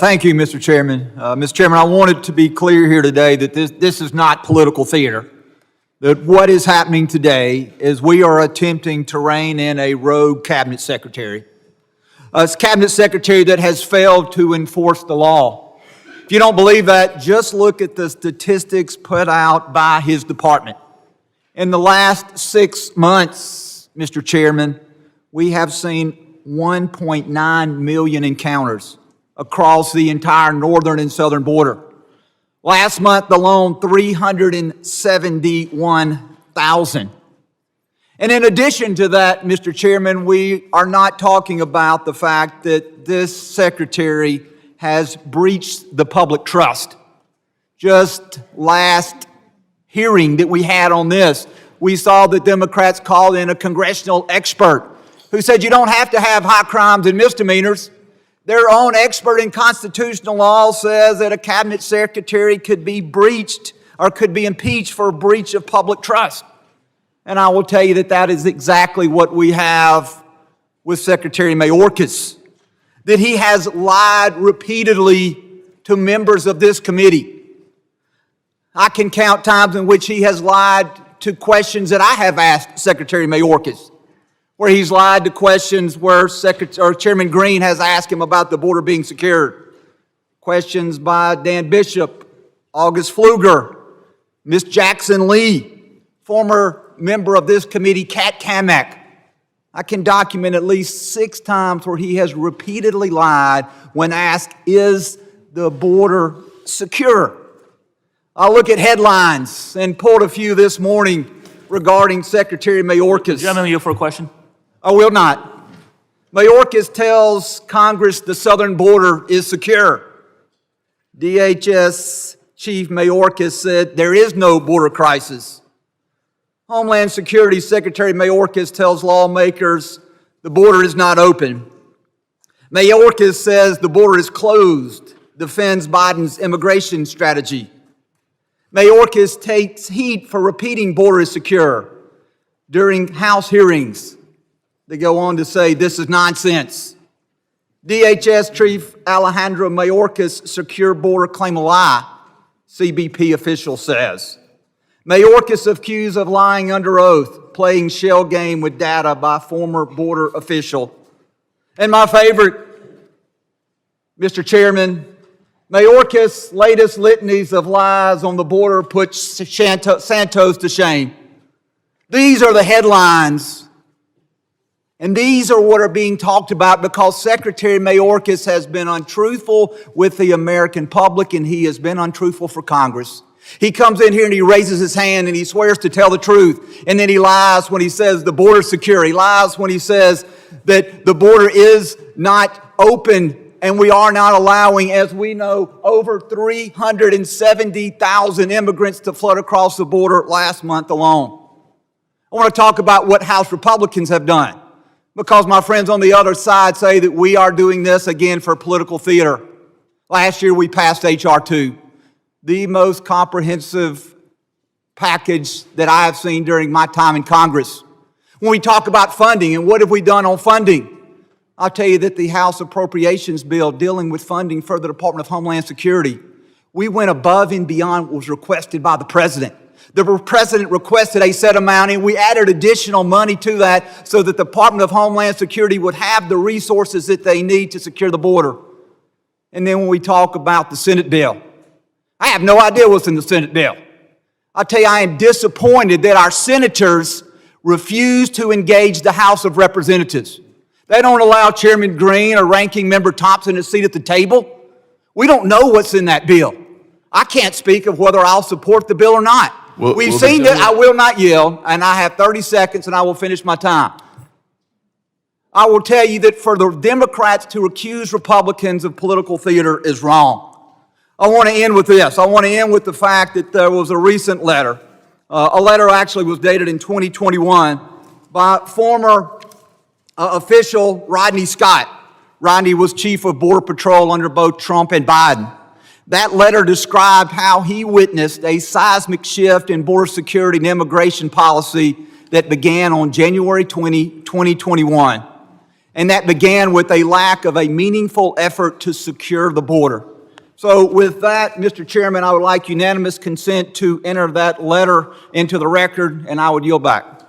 Thank you, Mr. Chairman. Mr. Chairman, I wanted to be clear here today that this is not political theater. That what is happening today is we are attempting to rein in a rogue cabinet secretary. A cabinet secretary that has failed to enforce the law. If you don't believe that, just look at the statistics put out by his department. In the last 6 months, Mr. Chairman, we have seen 1.9 million encounters across the entire northern and southern border. Last month alone, 371,000. And in addition to that, Mr. Chairman, we are not talking about the fact that this secretary has breached the public trust. Just last hearing that we had on this, we saw the Democrats call in a congressional expert who said you don't have to have high crimes and misdemeanors. Their own expert in constitutional law says that a cabinet secretary could be breached or could be impeached for a breach of public trust. And I will tell you that that is exactly what we have with Secretary Mayorkas, that he has lied repeatedly to members of this committee. I can count times in which he has lied to questions that I have asked Secretary Mayorkas, where he's lied to questions where Chairman Green has asked him about the border being secured. Questions by Dan Bishop, August Pfluger, Ms. Jackson Lee, former member of this committee, Kat Kamak. I can document at least 6 times where he has repeatedly lied when asked, is the border secure? I'll look at headlines and pulled a few this morning regarding Secretary Mayorkas. Gentleman, you for a question? I will not. Mayorkas tells Congress the southern border is secure. DHS Chief Mayorkas said there is no border crisis. Homeland Security Secretary Mayorkas tells lawmakers the border is not open. Mayorkas says the border is closed, defends Biden's immigration strategy. Mayorkas takes heat for repeating border is secure during House hearings. They go on to say this is nonsense. DHS Chief Alejandro Mayorkas' secure border claim a lie, CBP official says. Mayorkas accused of lying under oath, playing shell game with data by former border official. And my favorite, Mr. Chairman, Mayorkas' latest litanies of lies on the border put Santos to shame. These are the headlines. And these are what are being talked about because Secretary Mayorkas has been untruthful with the American public and he has been untruthful for Congress. He comes in here and he raises his hand and he swears to tell the truth. And then he lies when he says the border is secure. He lies when he says that the border is not open and we are not allowing, as we know, over 370,000 immigrants to flood across the border last month alone. I want to talk about what House Republicans have done, because my friends on the other side say that we are doing this again for political theater. Last year we passed H.R. 2, the most comprehensive package that I have seen during my time in Congress. When we talk about funding and what have we done on funding, I'll tell you that the House Appropriations Bill dealing with funding for the Department of Homeland Security, we went above and beyond what was requested by the President. The President requested a set amount, and we added additional money to that so that the Department of Homeland Security would have the resources that they need to secure the border. And then when we talk about the Senate bill, I have no idea what's in the Senate bill. I'll tell you, I am disappointed that our senators refuse to engage the House of Representatives. They don't allow Chairman Green or Ranking Member Thompson a seat at the table. We don't know what's in that bill. I can't speak of whether I'll support the bill or not. We've seen that. I will not yield, and I have 30 seconds and I will finish my time. I will tell you that for the Democrats to accuse Republicans of political theater is wrong. I want to end with this. I want to end with the fact that there was a recent letter. A letter actually was dated in 2021 by former official Rodney Scott. Rodney was chief of Border Patrol under both Trump and Biden. That letter described how he witnessed a seismic shift in border security and immigration policy that began on January 20, 2021. And that began with a lack of a meaningful effort to secure the border. So with that, Mr. Chairman, I would like unanimous consent to enter that letter into the record, and I would yield back.